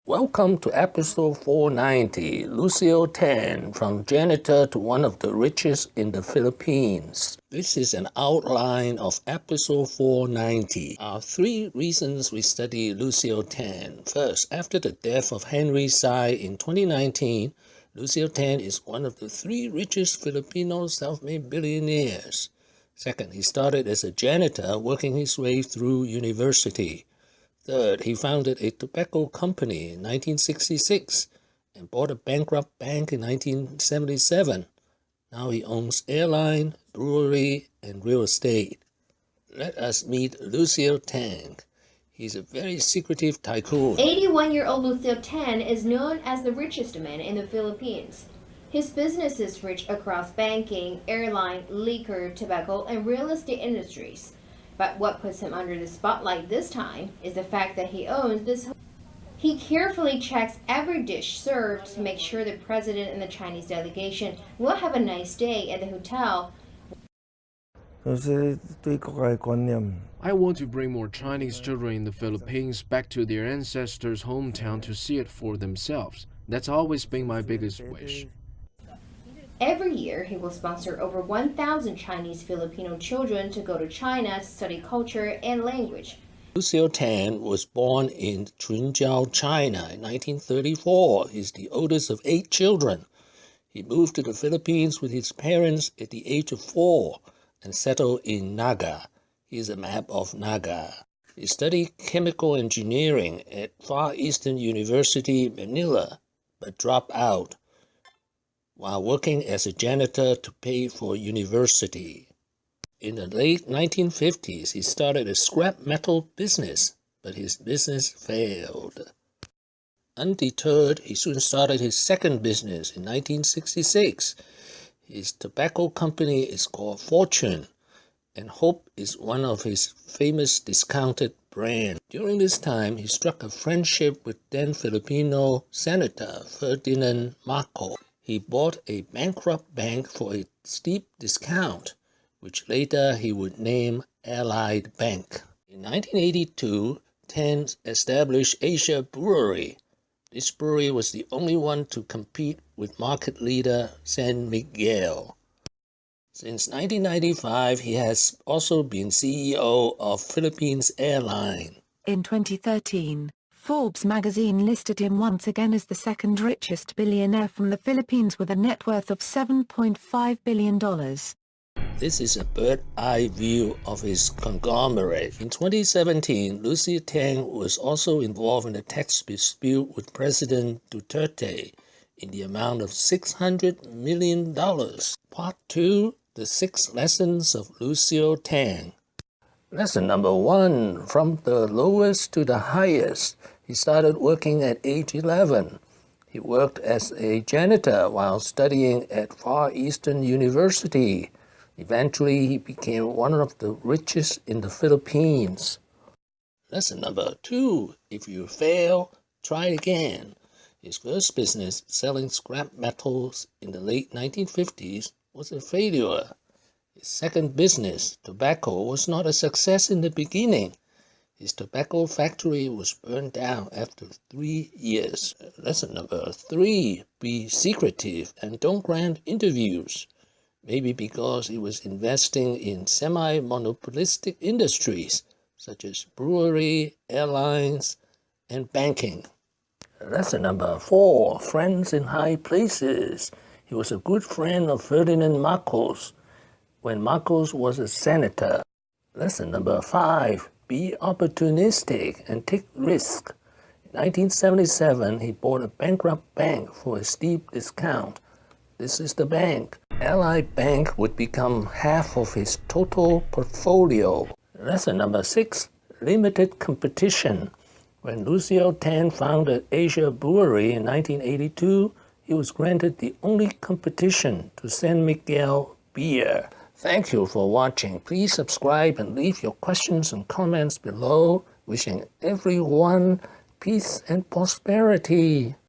Welcome to episode 490, Lucio Tan, from janitor to one of the richest in the Philippines. This is an outline of episode 490. Our 3 reasons we study Lucio Tan. First, after the death of Henry Tsai in 2019, Lucio Tan is one of the 3 richest Filipino self-made billionaires. Second, he started as a janitor, working his way through university. Third, he founded a tobacco company in 1966 and bought a bankrupt bank in 1977. Now he owns airline, brewery, and real estate. Let us meet Lucio Tan. He's a very secretive tycoon. 81-year-old Lucio Tan is known as the richest man in the Philippines. His businesses reach across banking, airline, liquor, tobacco, and real estate industries. But what puts him under the spotlight this time is the fact that he owns this. He carefully checks every dish served to make sure the president and the Chinese delegation will have a nice day at the hotel. I want to bring more Chinese children in the Philippines back to their ancestors' hometown to see it for themselves. That's always been my biggest wish. Every year, he will sponsor over 1,000 Chinese Filipino children to go to China to study culture and language. Lucio Tan was born in Qunjiao, China in 1934. He's the oldest of 8 children. He moved to the Philippines with his parents at the age of 4 and settled in Naga. Here's a map of Naga. He studied chemical engineering at Far Eastern University, Manila, but dropped out while working as a janitor to pay for university. In the late 1950s, he started a scrap metal business, but his business failed. Undeterred, he soon started his second business in 1966. His tobacco company is called Fortune, and Hope is one of his famous discounted brands. During this time, he struck a friendship with then Filipino Senator Ferdinand Marcos. He bought a bankrupt bank for a steep discount, which later he would name Allied Bank. In 1982, Tan established Asia Brewery. This brewery was the only one to compete with market leader San Miguel. Since 1995, he has also been CEO of Philippines Airline. In 2013, Forbes magazine listed him once again as the second richest billionaire from the Philippines with a net worth of $7.5 billion. This is a bird's-eye view of his conglomerate. In 2017, Lucio Tan was also involved in a tax dispute with President Duterte in the amount of $600 million. Part 2, the 6 lessons of Lucio Tan. Lesson number 1, from the lowest to the highest. He started working at age 11. He worked as a janitor while studying at Far Eastern University. Eventually, he became one of the richest in the Philippines. Lesson number 2, if you fail, try again. His first business, selling scrap metals in the late 1950s, was a failure. His second business, tobacco, was not a success in the beginning. His tobacco factory was burned down after 3 years. Lesson number 3, be secretive and don't grant interviews. Maybe because he was investing in semi-monopolistic industries such as brewery, airlines, and banking. Lesson number 4, friends in high places. He was a good friend of Ferdinand Marcos when Marcos was a senator. Lesson number 5, be opportunistic and take risks. In 1977, he bought a bankrupt bank for a steep discount. This is the bank. Allied Bank would become half of his total portfolio. Lesson number 6, limited competition. When Lucio Tan founded Asia Brewery in 1982, he was granted the only competition to San Miguel beer. Thank you for watching. Please subscribe and leave your questions and comments below. Wishing everyone peace and prosperity.